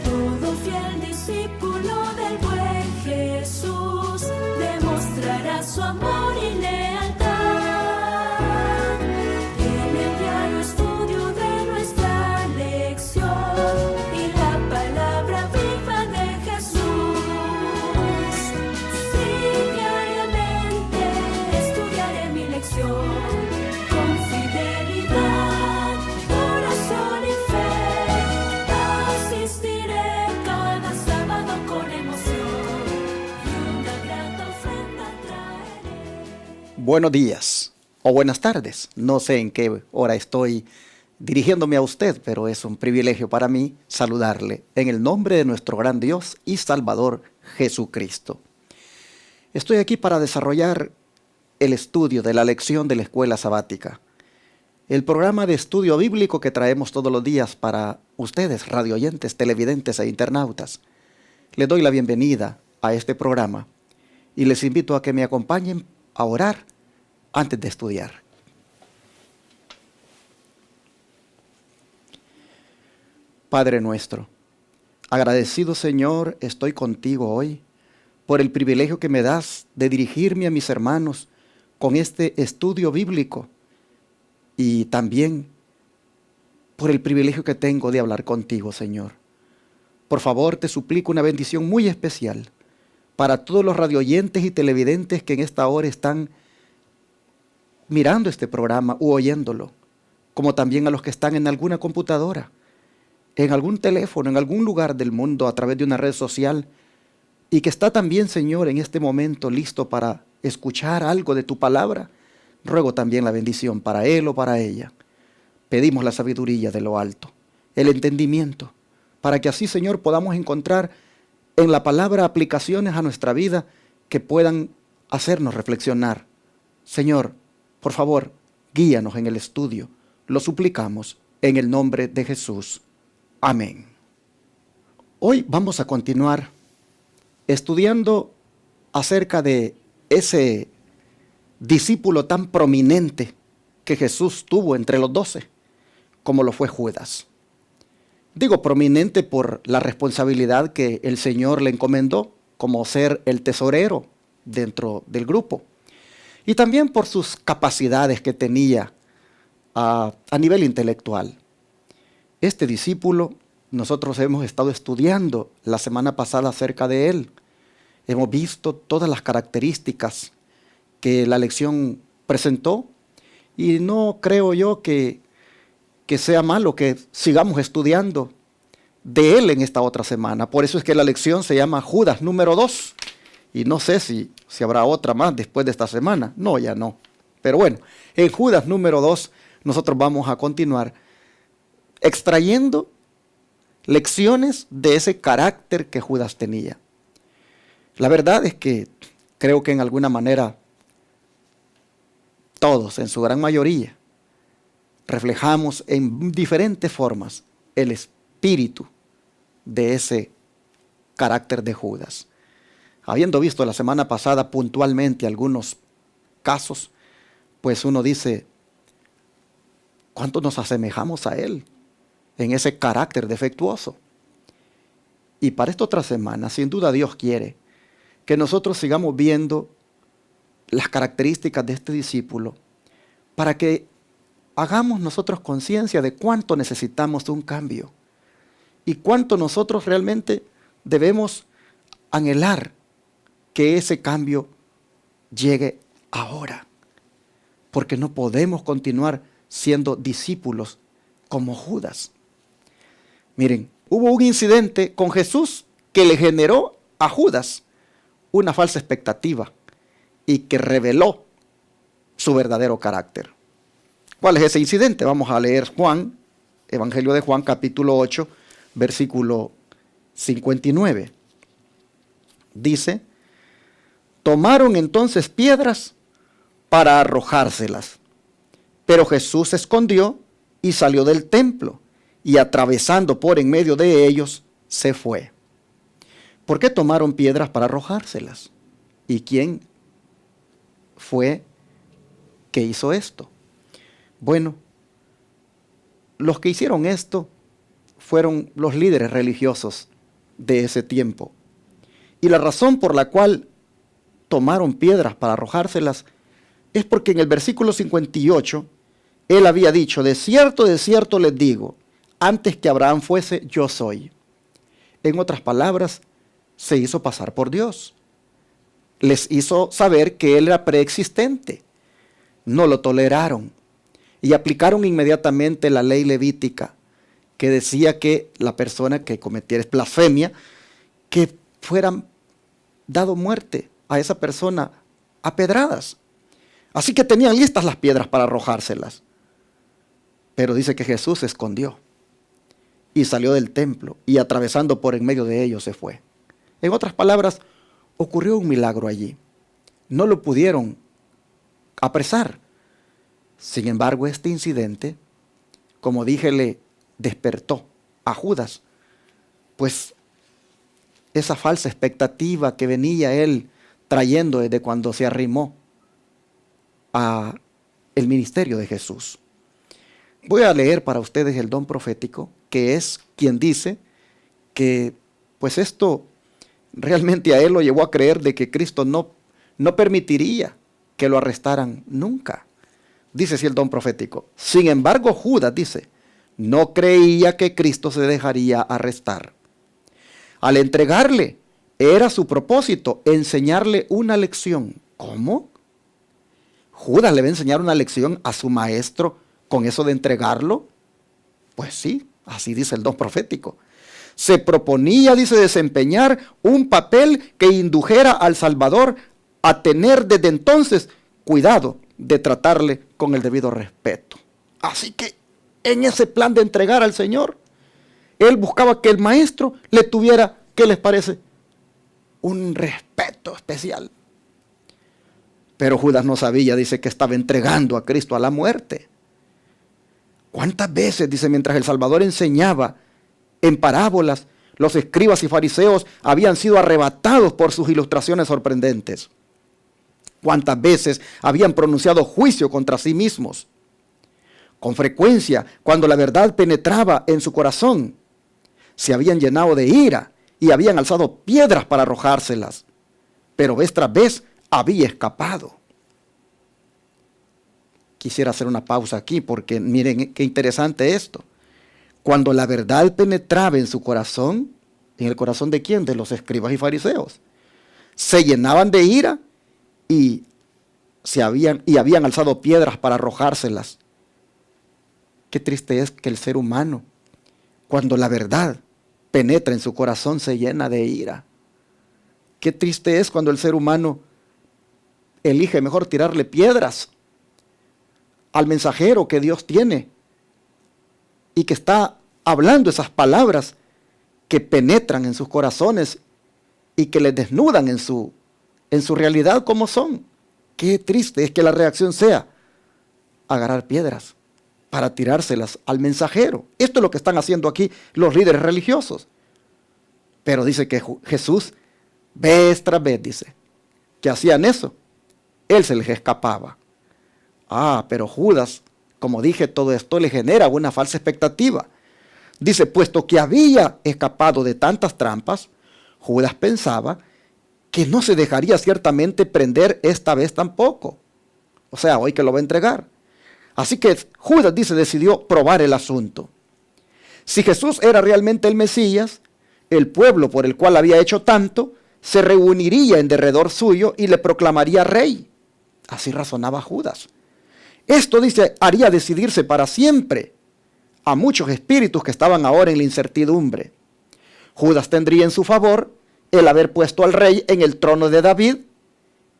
Todo fiel discípulo del buen Jesús demostrará su amor y lealtad. En el diario estudio de nuestra lección y la palabra viva de Jesús. Sí, diariamente estudiaré mi lección con fidelidad, corazón y fe. Asistiré cada sábado con emoción y una grata ofrenda traeré. Buenos días o buenas tardes. No sé en qué hora estoy dirigiéndome a usted, pero es un privilegio para mí saludarle en el nombre de nuestro gran Dios y Salvador Jesucristo. Estoy aquí para desarrollar el estudio de la lección de la escuela sabática, el programa de estudio bíblico que traemos todos los días para ustedes, radioyentes, televidentes e internautas. Les doy la bienvenida a este programa y les invito a que me acompañen a orar antes de estudiar. Padre nuestro, agradecido Señor, estoy contigo hoy por el privilegio que me das de dirigirme a mis hermanos con este estudio bíblico y también por el privilegio que tengo de hablar contigo, Señor. Por favor, te suplico una bendición muy especial para todos los radioyentes y televidentes que en esta hora están mirando este programa u oyéndolo, como también a los que están en alguna computadora, en algún teléfono, en algún lugar del mundo a través de una red social y que está también, Señor, en este momento listo para escuchar algo de tu palabra. Ruego también la bendición para él o para ella. Pedimos la sabiduría de lo alto, el entendimiento, para que así, Señor, podamos encontrar en la palabra aplicaciones a nuestra vida que puedan hacernos reflexionar. Señor, por favor, guíanos en el estudio. Lo suplicamos en el nombre de Jesús. Amén. Hoy vamos a continuar estudiando acerca de ese discípulo tan prominente que Jesús tuvo entre los 12, como lo fue Judas. Digo prominente por la responsabilidad que el Señor le encomendó, como ser el tesorero dentro del grupo, y también por sus capacidades que tenía a nivel intelectual. Este discípulo, nosotros hemos estado estudiando la semana pasada acerca de él. Hemos visto todas las características que la lección presentó y no creo yo que sea malo que sigamos estudiando de él en esta otra semana. Por eso es que la lección se llama Judas número 2 y no sé si habrá otra más después de esta semana. No, ya no. Pero bueno, en Judas número 2 nosotros vamos a continuar extrayendo lecciones de ese carácter que Judas tenía. La verdad es que creo que en alguna manera todos, en su gran mayoría, reflejamos en diferentes formas el espíritu de ese carácter de Judas. Habiendo visto la semana pasada puntualmente algunos casos, pues uno dice, ¿cuánto nos asemejamos a él en ese carácter defectuoso? Y para esta otra semana, sin duda Dios quiere que nosotros sigamos viendo las características de este discípulo para que hagamos nosotros conciencia de cuánto necesitamos un cambio y cuánto nosotros realmente debemos anhelar que ese cambio llegue ahora, porque no podemos continuar siendo discípulos como Judas. Miren, hubo un incidente con Jesús que le generó a Judas una falsa expectativa y que reveló su verdadero carácter. ¿Cuál es ese incidente? Vamos a leer Juan, Evangelio de Juan, capítulo 8, versículo 59. Dice, tomaron entonces piedras para arrojárselas, pero Jesús se escondió y salió del templo, y atravesando por en medio de ellos, se fue. ¿Por qué tomaron piedras para arrojárselas? ¿Y quién fue que hizo esto? Bueno, los que hicieron esto fueron los líderes religiosos de ese tiempo. Y la razón por la cual tomaron piedras para arrojárselas es porque en el versículo 58 él había dicho: de cierto les digo, antes que Abraham fuese, yo soy. En otras palabras, se hizo pasar por Dios. Les hizo saber que él era preexistente. No lo toleraron y aplicaron inmediatamente la ley levítica, que decía que la persona que cometiera blasfemia, que fuera dado muerte a esa persona a pedradas. Así que tenían listas las piedras para arrojárselas. Pero dice que Jesús se escondió y salió del templo y atravesando por en medio de ellos se fue. En otras palabras, ocurrió un milagro allí. No lo pudieron apresar. Sin embargo, este incidente, como dije, le despertó a Judas, pues esa falsa expectativa que venía él trayendo desde cuando se arrimó a el ministerio de Jesús. Voy a leer para ustedes el don profético, que es quien dice que pues esto realmente a él lo llevó a creer de que Cristo no permitiría que lo arrestaran nunca. Dice así el don profético: sin embargo, Judas, dice, no creía que Cristo se dejaría arrestar. Al entregarle, era su propósito enseñarle una lección. ¿Cómo? ¿Judas le va a enseñar una lección a su maestro con eso de entregarlo? Pues sí, así dice el don profético. Se proponía, dice, desempeñar un papel que indujera al Salvador a tener desde entonces cuidado de tratarle con el debido respeto. Así que en ese plan de entregar al Señor, él buscaba que el maestro le tuviera, ¿qué les parece?, un respeto especial. Pero Judas no sabía, dice, que estaba entregando a Cristo a la muerte. ¿Cuántas veces, dice, mientras el Salvador enseñaba en parábolas, los escribas y fariseos habían sido arrebatados por sus ilustraciones sorprendentes? ¿Cuántas veces habían pronunciado juicio contra sí mismos? Con frecuencia, cuando la verdad penetraba en su corazón, se habían llenado de ira y habían alzado piedras para arrojárselas. Pero vez tras vez había escapado. Quisiera hacer una pausa aquí porque miren qué interesante esto. Cuando la verdad penetraba en su corazón, ¿en el corazón de quién? De los escribas y fariseos. Se llenaban de ira y habían alzado piedras para arrojárselas. Qué triste es que el ser humano, cuando la verdad penetra en su corazón, se llena de ira. Qué triste es cuando el ser humano elige mejor tirarle piedras al mensajero que Dios tiene y que está hablando esas palabras que penetran en sus corazones y que les desnudan en su realidad como son. Qué triste es que la reacción sea agarrar piedras para tirárselas al mensajero. Esto es lo que están haciendo aquí los líderes religiosos. Pero dice que Jesús, vez tras vez, dice, que hacían eso. Él se les escapaba. Pero Judas, como dije, todo esto le genera una falsa expectativa. Dice, puesto que había escapado de tantas trampas, Judas pensaba que no se dejaría ciertamente prender esta vez tampoco. O sea, hoy que lo va a entregar. Así que Judas, dice, decidió probar el asunto. Si Jesús era realmente el Mesías, el pueblo por el cual había hecho tanto, se reuniría en derredor suyo y le proclamaría rey. Así razonaba Judas. Esto, dice, haría decidirse para siempre a muchos espíritus que estaban ahora en la incertidumbre. Judas tendría en su favor el haber puesto al rey en el trono de David,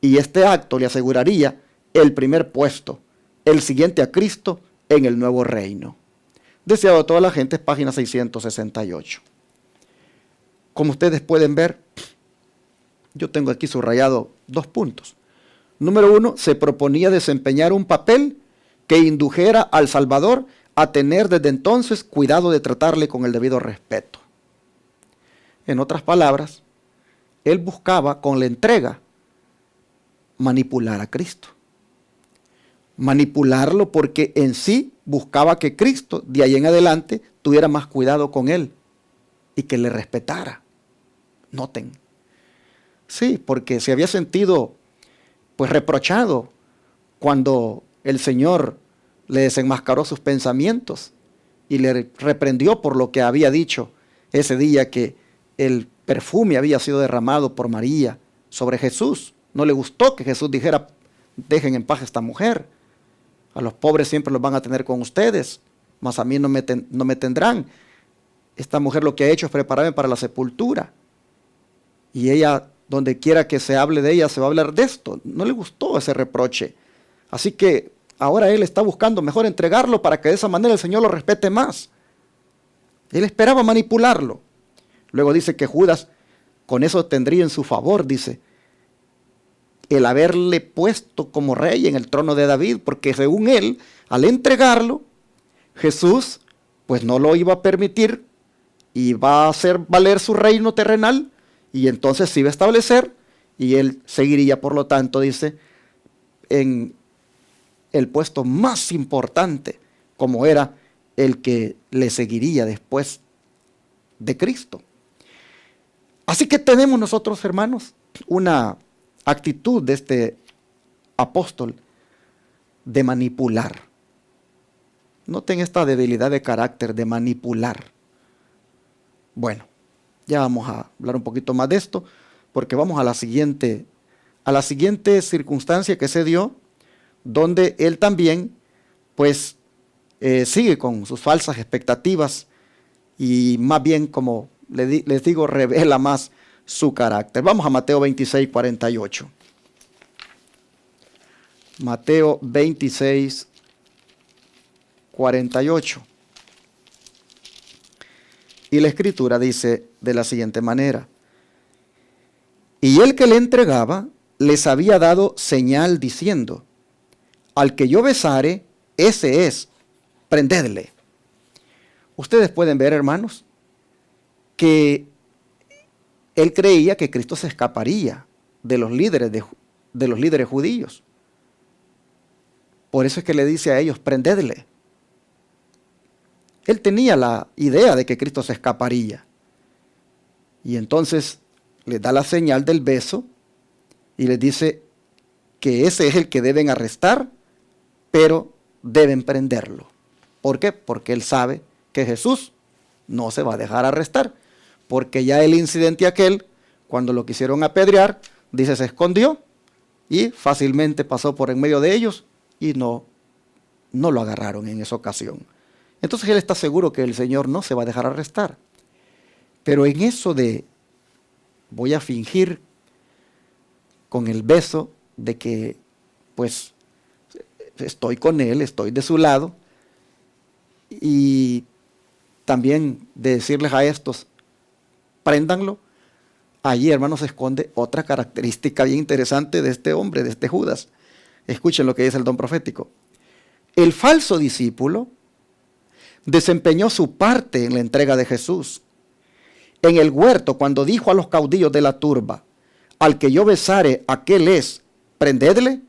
y este acto le aseguraría el primer puesto, el siguiente a Cristo, en el nuevo reino. Deseado a toda la gente, es página 668. Como ustedes pueden ver, yo tengo aquí subrayado 2 puntos. Número 1, se proponía desempeñar un papel que indujera al Salvador a tener desde entonces cuidado de tratarle con el debido respeto. En otras palabras, él buscaba con la entrega manipular a Cristo. manipularlo, porque en sí buscaba que Cristo de ahí en adelante tuviera más cuidado con él y que le respetara. Noten. Sí, porque se había sentido pues reprochado cuando el Señor le desenmascaró sus pensamientos y le reprendió por lo que había dicho ese día, que el perfume había sido derramado por María sobre Jesús. No le gustó que Jesús dijera: dejen en paz a esta mujer. A los pobres siempre los van a tener con ustedes, mas a mí no me tendrán. Esta mujer lo que ha hecho es prepararme para la sepultura. Y ella, donde quiera que se hable de ella, se va a hablar de esto. No le gustó ese reproche. Así que ahora él está buscando mejor entregarlo para que de esa manera el Señor lo respete más. Él esperaba manipularlo. Luego dice que Judas con eso tendría en su favor, dice, el haberle puesto como rey en el trono de David, porque según él, al entregarlo, Jesús pues no lo iba a permitir y va a hacer valer su reino terrenal, y entonces se iba a establecer y él seguiría, por lo tanto, dice, en el puesto más importante, como era el que le seguiría después de Cristo. Así que tenemos nosotros, hermanos, una actitud de este apóstol de manipular. Noten esta debilidad de carácter de manipular. Bueno, ya vamos a hablar un poquito más de esto, porque vamos a la siguiente circunstancia que se dio, donde él también, pues, sigue con sus falsas expectativas y más bien, como les digo, revela más su carácter. Vamos a Mateo 26, 48. Mateo 26, 48. Y la escritura dice de la siguiente manera: y el que le entregaba les había dado señal diciendo: al que yo besare, ese es, prendedle. Ustedes pueden ver, hermanos, que él creía que Cristo se escaparía de los líderes judíos. Por eso es que le dice a ellos: prendedle. Él tenía la idea de que Cristo se escaparía. Y entonces les da la señal del beso y les dice que ese es el que deben arrestar, pero deben prenderlo. ¿Por qué? Porque él sabe que Jesús no se va a dejar arrestar, porque ya el incidente aquel, cuando lo quisieron apedrear, dice, se escondió y fácilmente pasó por en medio de ellos y no lo agarraron en esa ocasión. Entonces él está seguro que el Señor no se va a dejar arrestar. Pero en eso de voy a fingir con el beso de que pues estoy con él, estoy de su lado, y también de decirles a estos, préndanlo, allí, hermanos, se esconde otra característica bien interesante de este hombre, de este Judas. Escuchen lo que dice el don profético. El falso discípulo desempeñó su parte en la entrega de Jesús. En el huerto, cuando dijo a los caudillos de la turba, al que yo besare, aquel es, prendedle,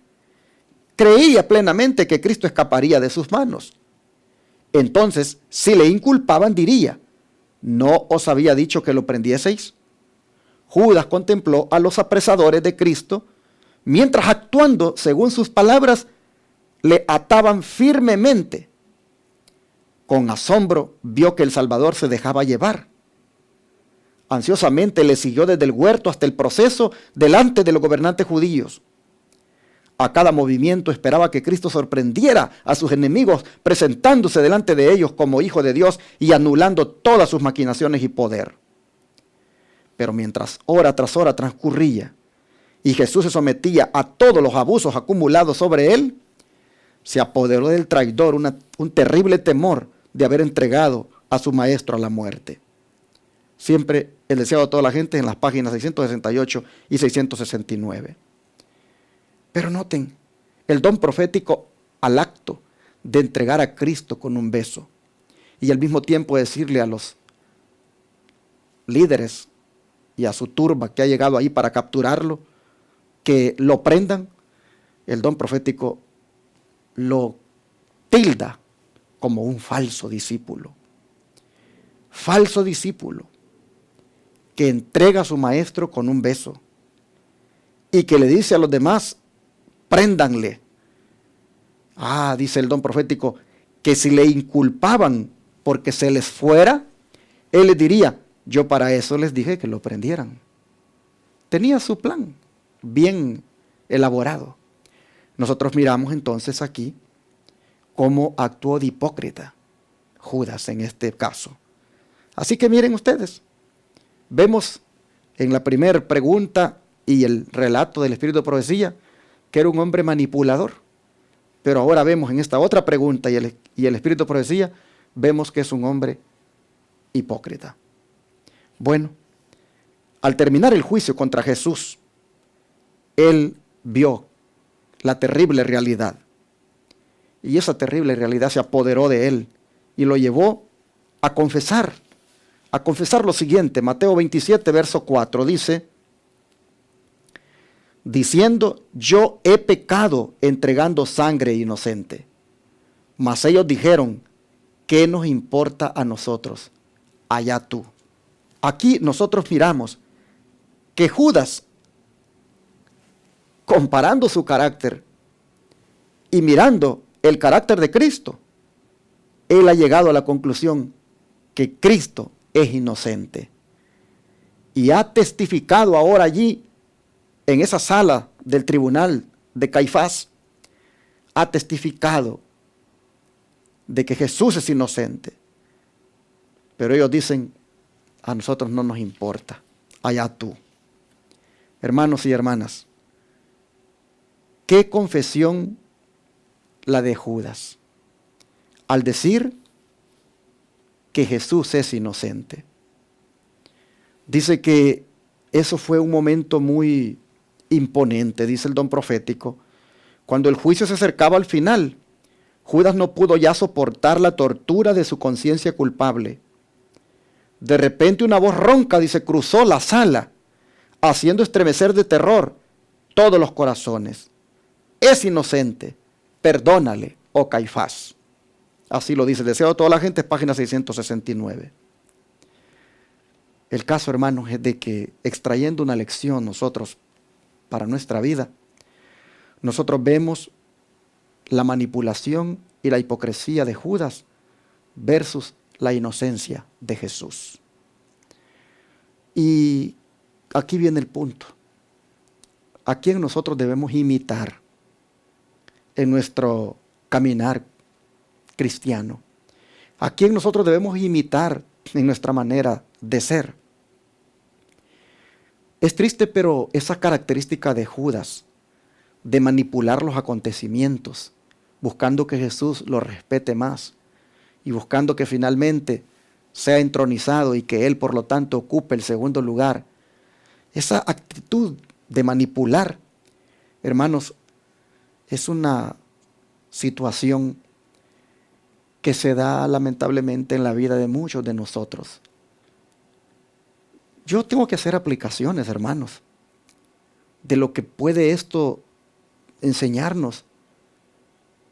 creía plenamente que Cristo escaparía de sus manos. Entonces, si le inculpaban, diría, ¿no os había dicho que lo prendieseis? Judas contempló a los apresadores de Cristo, mientras actuando según sus palabras, le ataban firmemente. Con asombro vio que el Salvador se dejaba llevar. Ansiosamente le siguió desde el huerto hasta el proceso delante de los gobernantes judíos. A cada movimiento esperaba que Cristo sorprendiera a sus enemigos, presentándose delante de ellos como Hijo de Dios y anulando todas sus maquinaciones y poder. Pero mientras hora tras hora transcurría y Jesús se sometía a todos los abusos acumulados sobre él, se apoderó del traidor un terrible temor de haber entregado a su maestro a la muerte. Siempre el deseo de toda la gente en las páginas 668 y 669. Pero noten, el don profético al acto de entregar a Cristo con un beso y al mismo tiempo decirle a los líderes y a su turba que ha llegado ahí para capturarlo, que lo prendan, el don profético lo tilda como un falso discípulo. Falso discípulo que entrega a su maestro con un beso y que le dice a los demás, préndanle. Dice el don profético, que si le inculpaban porque se les fuera, él les diría, yo para eso les dije que lo prendieran. Tenía su plan bien elaborado. Nosotros miramos entonces aquí cómo actuó de hipócrita Judas en este caso. Así que miren ustedes, vemos en la primera pregunta y el relato del espíritu de profecía que era un hombre manipulador. Pero ahora vemos en esta otra pregunta y el espíritu de profecía, vemos que es un hombre hipócrita. Bueno, al terminar el juicio contra Jesús, él vio la terrible realidad. Y esa terrible realidad se apoderó de él y lo llevó a confesar lo siguiente. Mateo 27, verso 4 dice, diciendo, yo he pecado entregando sangre inocente. Mas ellos dijeron, ¿qué nos importa a nosotros? Allá tú. Aquí nosotros miramos que Judas, comparando su carácter y mirando el carácter de Cristo, él ha llegado a la conclusión que Cristo es inocente. Y ha testificado ahora allí, en esa sala del tribunal de Caifás, ha testificado de que Jesús es inocente. Pero ellos dicen, a nosotros no nos importa, allá tú. Hermanos y hermanas, ¿qué confesión la de Judas? Al decir que Jesús es inocente. Dice que eso fue un momento muy imponente, dice el don profético. Cuando el juicio se acercaba al final, Judas no pudo ya soportar la tortura de su conciencia culpable. De repente una voz ronca, dice, cruzó la sala, haciendo estremecer de terror todos los corazones. Es inocente, perdónale, oh Caifás. Así lo dice el deseo de toda la gente, página 669. El caso, hermanos, es de que extrayendo una lección nosotros para nuestra vida, nosotros vemos la manipulación y la hipocresía de Judas versus la inocencia de Jesús. Y aquí viene el punto. ¿A quién nosotros debemos imitar en nuestro caminar cristiano? ¿A quién nosotros debemos imitar en nuestra manera de ser? Es triste, pero esa característica de Judas, de manipular los acontecimientos, buscando que Jesús lo respete más y buscando que finalmente sea entronizado y que él, por lo tanto, ocupe el segundo lugar. Esa actitud de manipular, hermanos, es una situación que se da lamentablemente en la vida de muchos de nosotros. Yo tengo que hacer aplicaciones, hermanos, de lo que puede esto enseñarnos.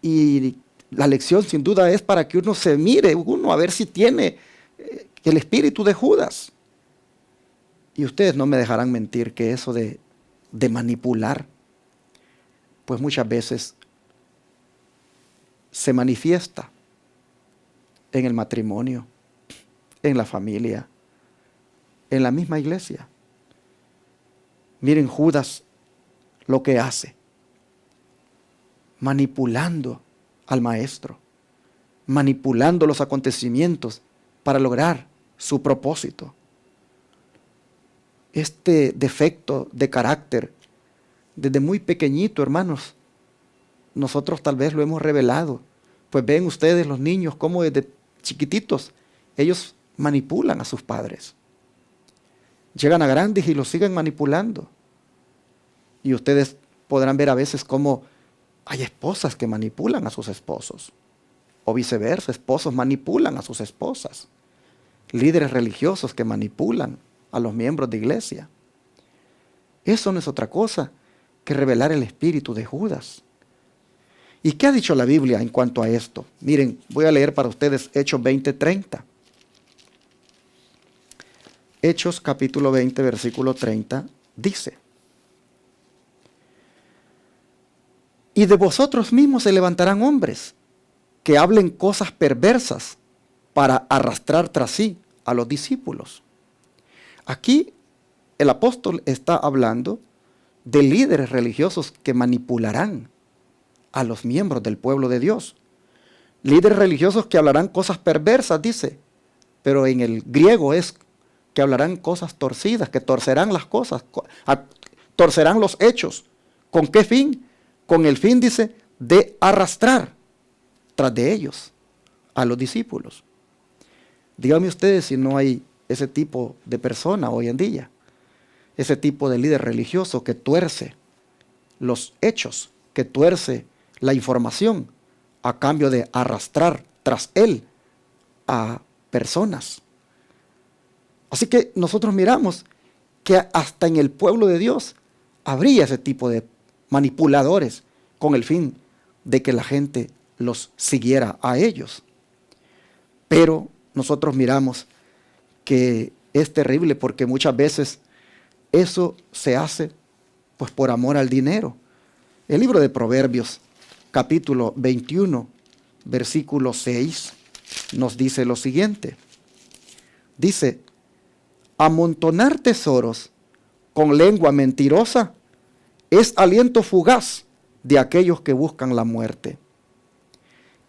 Y la lección sin duda es para que uno se mire, a ver si tiene el espíritu de Judas. Y ustedes no me dejarán mentir que eso de manipular, pues muchas veces se manifiesta en el matrimonio, en la familia, en la misma iglesia. Miren Judas lo que hace, manipulando al maestro, manipulando los acontecimientos para lograr su propósito. Este defecto de carácter, desde muy pequeñito, hermanos, nosotros tal vez lo hemos revelado. Pues ven ustedes los niños cómo desde chiquititos ellos manipulan a sus padres. Llegan a grandes y los siguen manipulando. Y ustedes podrán ver a veces cómo hay esposas que manipulan a sus esposos. O viceversa, esposos manipulan a sus esposas. Líderes religiosos que manipulan a los miembros de iglesia. Eso no es otra cosa que revelar el espíritu de Judas. ¿Y qué ha dicho la Biblia en cuanto a esto? Miren, voy a leer para ustedes Hechos 20:30. Hechos capítulo 20, versículo 30, dice: y de vosotros mismos se levantarán hombres que hablen cosas perversas para arrastrar tras sí a los discípulos. Aquí el apóstol está hablando de líderes religiosos que manipularán a los miembros del pueblo de Dios. Líderes religiosos que hablarán cosas perversas, dice, pero en el griego es que hablarán cosas torcidas, que torcerán las cosas, torcerán los hechos. ¿Con qué fin? Con el fin, dice, de arrastrar tras de ellos a los discípulos. Díganme ustedes si no hay ese tipo de persona hoy en día, ese tipo de líder religioso que tuerce los hechos, que tuerce la información a cambio de arrastrar tras él a personas. Así que nosotros miramos que hasta en el pueblo de Dios habría ese tipo de manipuladores con el fin de que la gente los siguiera a ellos. Pero nosotros miramos que es terrible porque muchas veces eso se hace pues por amor al dinero. El libro de Proverbios, capítulo 21, versículo 6, nos dice lo siguiente. Dice: amontonar tesoros con lengua mentirosa es aliento fugaz de aquellos que buscan la muerte.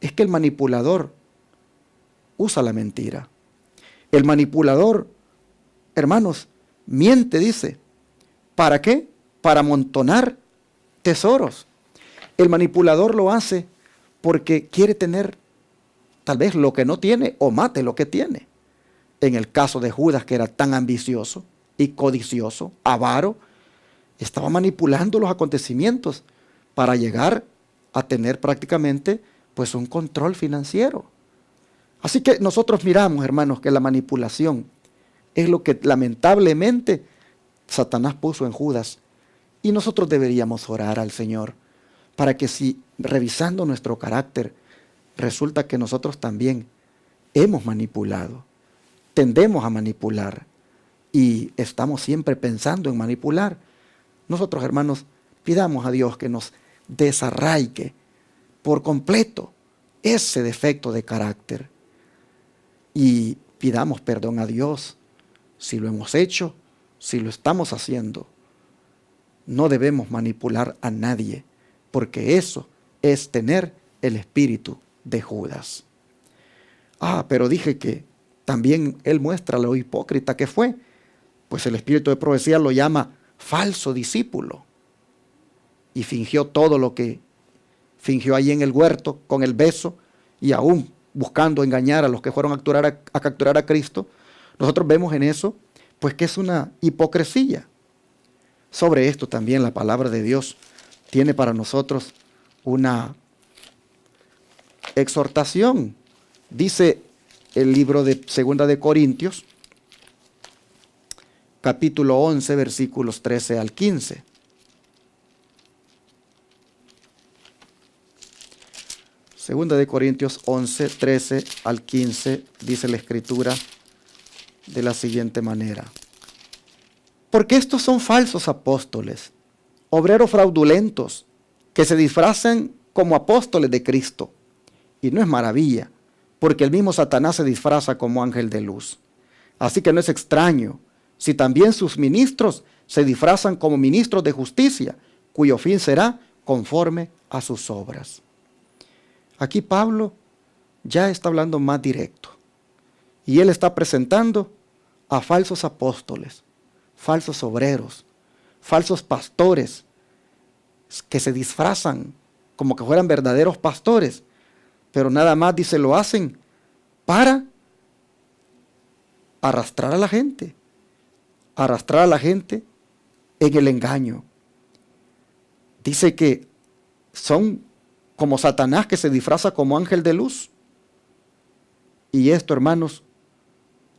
Es que el manipulador usa la mentira. El manipulador, hermanos, miente, dice. ¿Para qué? Para amontonar tesoros. El manipulador lo hace porque quiere tener tal vez lo que no tiene o mate lo que tiene. En el caso de Judas, que era tan ambicioso y codicioso, avaro, estaba manipulando los acontecimientos para llegar a tener prácticamente pues un control financiero. Así que nosotros miramos, hermanos, que la manipulación es lo que lamentablemente Satanás puso en Judas. Y nosotros deberíamos orar al Señor para que si revisando nuestro carácter resulta que nosotros también hemos manipulado, tendemos a manipular y estamos siempre pensando en manipular, nosotros, hermanos, pidamos a Dios que nos desarraigue por completo ese defecto de carácter y pidamos perdón a Dios si lo hemos hecho, si lo estamos haciendo. No debemos manipular a nadie, porque eso es tener el espíritu de Judas. Pero dije que también él muestra lo hipócrita que fue, pues el espíritu de profecía lo llama falso discípulo. Y fingió todo lo que fingió allí en el huerto con el beso y aún buscando engañar a los que fueron a capturar a Cristo. Nosotros vemos en eso pues que es una hipocresía. Sobre esto también la palabra de Dios tiene para nosotros una exhortación. Dice el libro de 2 de Corintios, capítulo 11, versículos 13 al 15. Segunda de Corintios 11, 13 al 15, dice la Escritura de la siguiente manera. Porque estos son falsos apóstoles, obreros fraudulentos, que se disfrazan como apóstoles de Cristo. Y no es maravilla, porque el mismo Satanás se disfraza como ángel de luz. Así que no es extraño si también sus ministros se disfrazan como ministros de justicia, cuyo fin será conforme a sus obras. Aquí Pablo ya está hablando más directo. Y él está presentando a falsos apóstoles, falsos obreros, falsos pastores, que se disfrazan como que fueran verdaderos pastores, pero nada más, dice, lo hacen para arrastrar a la gente en el engaño. Dice que son como Satanás que se disfraza como ángel de luz. Y esto, hermanos,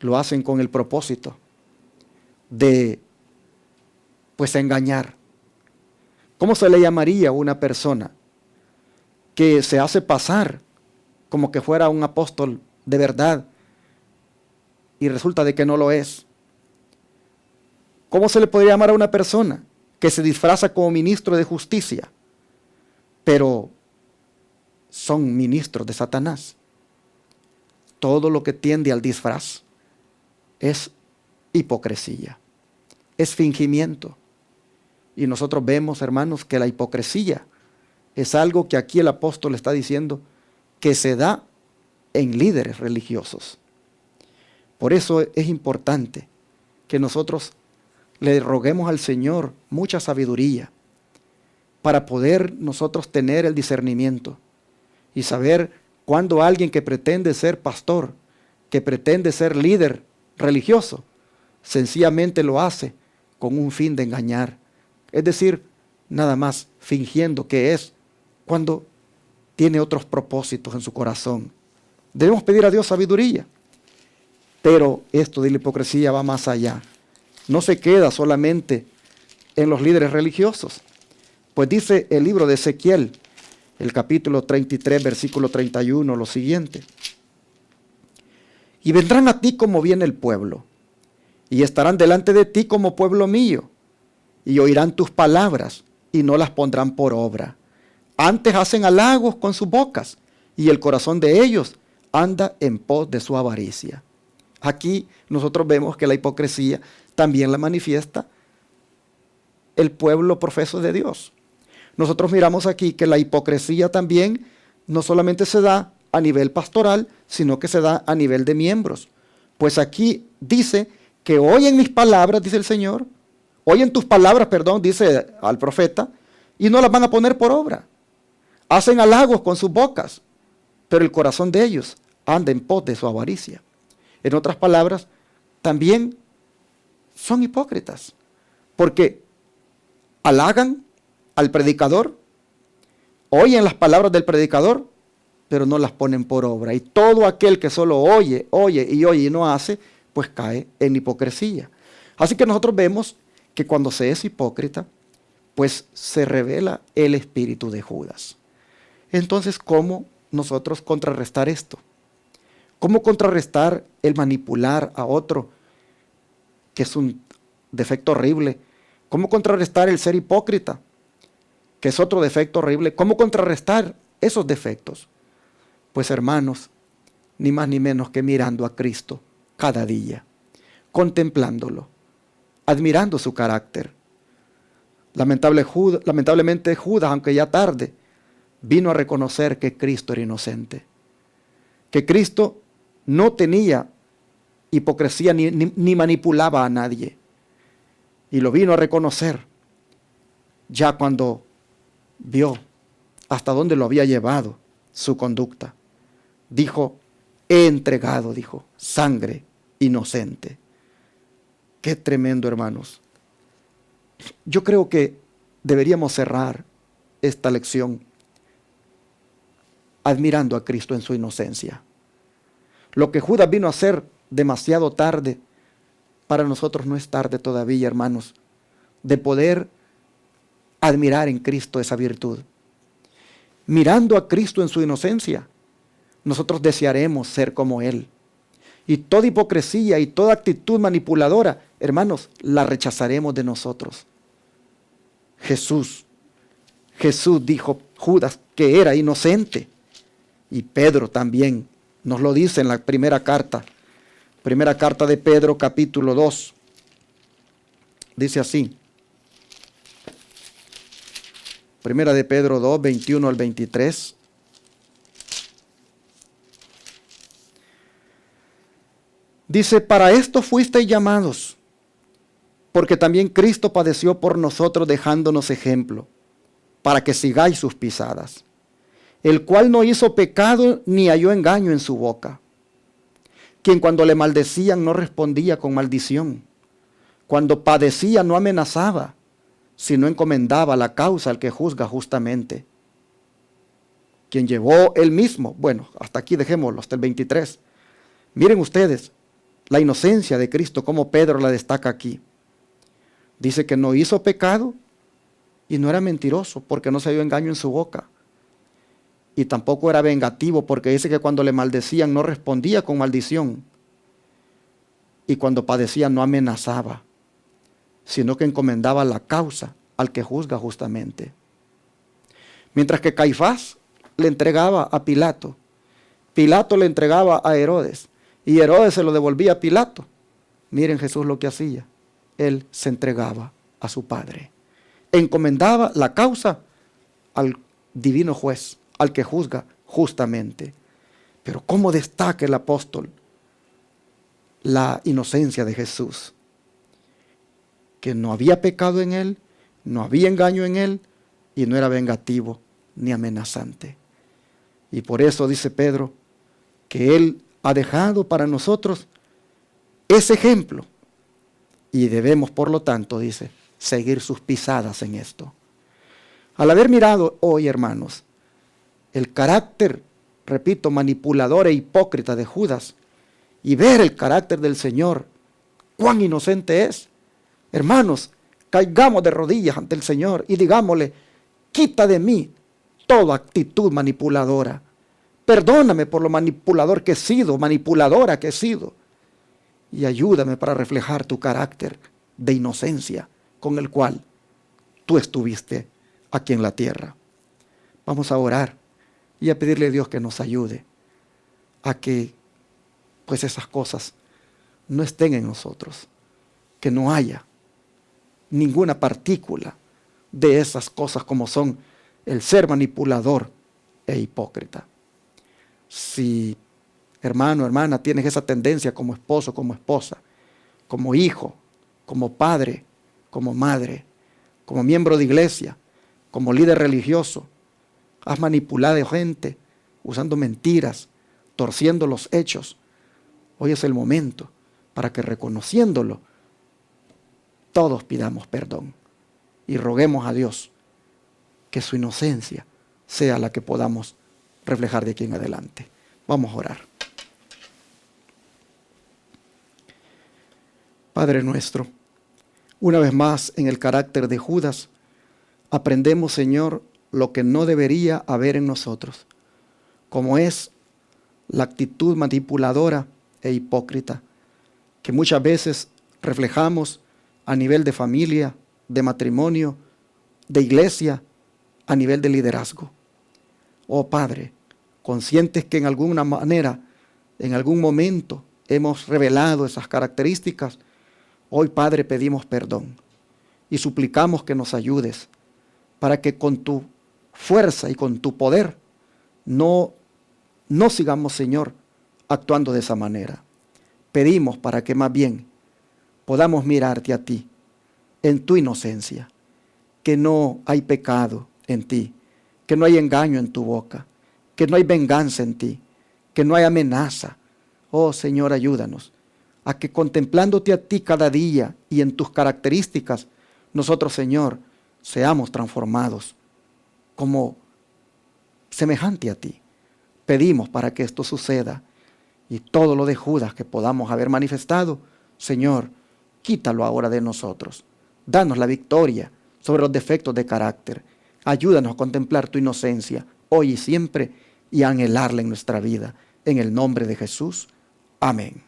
lo hacen con el propósito de, pues, engañar. ¿Cómo se le llamaría a una persona que se hace pasar como que fuera un apóstol de verdad y resulta de que no lo es. ¿Cómo se le podría llamar a una persona que se disfraza como ministro de justicia, pero son ministros de Satanás? Todo lo que tiende al disfraz es hipocresía, es fingimiento. Y nosotros vemos, hermanos, que la hipocresía es algo que aquí el apóstol está diciendo que se da en líderes religiosos. Por eso es importante que nosotros le roguemos al Señor mucha sabiduría para poder nosotros tener el discernimiento y saber cuando alguien que pretende ser pastor, que pretende ser líder religioso, sencillamente lo hace con un fin de engañar. Es decir, nada más fingiendo que es cuando tiene otros propósitos en su corazón. Debemos pedir a Dios sabiduría. Pero esto de la hipocresía va más allá. No se queda solamente en los líderes religiosos. Pues dice el libro de Ezequiel, el capítulo 33, versículo 31, lo siguiente. Y vendrán a ti como viene el pueblo, y estarán delante de ti como pueblo mío, y oirán tus palabras, y no las pondrán por obra. Antes hacen halagos con sus bocas, y el corazón de ellos anda en pos de su avaricia. Aquí nosotros vemos que la hipocresía también la manifiesta el pueblo profeso de Dios. Nosotros miramos aquí que la hipocresía también no solamente se da a nivel pastoral, sino que se da a nivel de miembros. Pues aquí dice que oyen mis palabras, dice el Señor, oyen tus palabras, perdón, dice al profeta, y no las van a poner por obra. Hacen halagos con sus bocas, pero el corazón de ellos anda en pos de su avaricia. En otras palabras, también son hipócritas, porque halagan al predicador, oyen las palabras del predicador, pero no las ponen por obra. Y todo aquel que solo oye y no hace, pues cae en hipocresía. Así que nosotros vemos que cuando se es hipócrita, pues se revela el espíritu de Judas. Entonces, ¿cómo nosotros contrarrestar esto? ¿Cómo contrarrestar el manipular a otro, que es un defecto horrible? ¿Cómo contrarrestar el ser hipócrita, que es otro defecto horrible? ¿Cómo contrarrestar esos defectos? Pues hermanos, ni más ni menos que mirando a Cristo cada día, contemplándolo, admirando su carácter. Lamentablemente Judas, aunque ya tarde, vino a reconocer que Cristo era inocente, que Cristo no tenía hipocresía ni manipulaba a nadie. Y lo vino a reconocer ya cuando vio hasta dónde lo había llevado su conducta. Dijo, he entregado, dijo, sangre inocente. Qué tremendo, hermanos. Yo creo que deberíamos cerrar esta lección admirando a Cristo en su inocencia. Lo que Judas vino a hacer demasiado tarde, para nosotros no es tarde todavía, hermanos, de poder admirar en Cristo esa virtud. Mirando a Cristo en su inocencia, nosotros desearemos ser como Él. Y toda hipocresía y toda actitud manipuladora, hermanos, la rechazaremos de nosotros. Jesús dijo, Judas, que era inocente. Y Pedro también nos lo dice en la primera carta de Pedro, capítulo 2. Dice así. Primera de Pedro 2, 21 al 23. Dice, para esto fuisteis llamados, porque también Cristo padeció por nosotros dejándonos ejemplo, para que sigáis sus pisadas, el cual no hizo pecado ni halló engaño en su boca, quien cuando le maldecían no respondía con maldición, cuando padecía no amenazaba, sino encomendaba la causa al que juzga justamente, quien llevó él mismo, bueno, hasta aquí dejémoslo, hasta el 23. Miren ustedes la inocencia de Cristo, como Pedro la destaca aquí. Dice que no hizo pecado y no era mentiroso porque no se halló engaño en su boca. y tampoco era vengativo, porque dice que cuando le maldecían no respondía con maldición, y cuando padecía no amenazaba, sino que encomendaba la causa al que juzga justamente. Mientras que Caifás le entregaba a Pilato, Pilato le entregaba a Herodes, y Herodes se lo devolvía a Pilato. Miren Jesús lo que hacía. Él se entregaba a su Padre. Encomendaba la causa al divino juez, al que juzga justamente. Pero ¿cómo destaca el apóstol la inocencia de Jesús? Que no había pecado en él, no había engaño en él, y no era vengativo ni amenazante. Y por eso dice Pedro que él ha dejado para nosotros ese ejemplo, y debemos, por lo tanto, dice, seguir sus pisadas en esto. Al haber mirado hoy, hermanos, el carácter, repito, manipulador e hipócrita de Judas, y ver el carácter del Señor, cuán inocente es, hermanos, caigamos de rodillas ante el Señor y digámosle: quita de mí toda actitud manipuladora. Perdóname por lo manipulador que he sido, manipuladora que he sido, y ayúdame para reflejar tu carácter de inocencia con el cual tú estuviste aquí en la tierra. Vamos a orar y a pedirle a Dios que nos ayude a que pues esas cosas no estén en nosotros, que no haya ninguna partícula de esas cosas como son el ser manipulador e hipócrita. Si, hermano, hermana, tienes esa tendencia como esposo, como esposa, como hijo, como padre, como madre, como miembro de iglesia, como líder religioso, has manipulado gente usando mentiras, torciendo los hechos, hoy es el momento para que, reconociéndolo, todos pidamos perdón y roguemos a Dios que su inocencia sea la que podamos reflejar de aquí en adelante. Vamos a orar. Padre nuestro, una vez más en el carácter de Judas, aprendemos, Señor, lo que no debería haber en nosotros, como es la actitud manipuladora e hipócrita, que muchas veces reflejamos a nivel de familia, de matrimonio, de iglesia, a nivel de liderazgo. Oh Padre, conscientes que en alguna manera, en algún momento, hemos revelado esas características, hoy, Padre, pedimos perdón y suplicamos que nos ayudes para que con tu fuerza y con tu poder no sigamos, Señor, actuando de esa manera. Pedimos para que más bien podamos mirarte a ti en tu inocencia, que no hay pecado en ti, que no hay engaño en tu boca, que no hay venganza en ti, que no hay amenaza. Oh Señor, ayúdanos a que, contemplándote a ti cada día y en tus características, nosotros, Señor, seamos transformados como semejante a ti. Pedimos para que esto suceda, y todo lo de Judas que podamos haber manifestado, Señor, quítalo ahora de nosotros. Danos la victoria sobre los defectos de carácter. Ayúdanos a contemplar tu inocencia hoy y siempre y a anhelarla en nuestra vida. En el nombre de Jesús. Amén.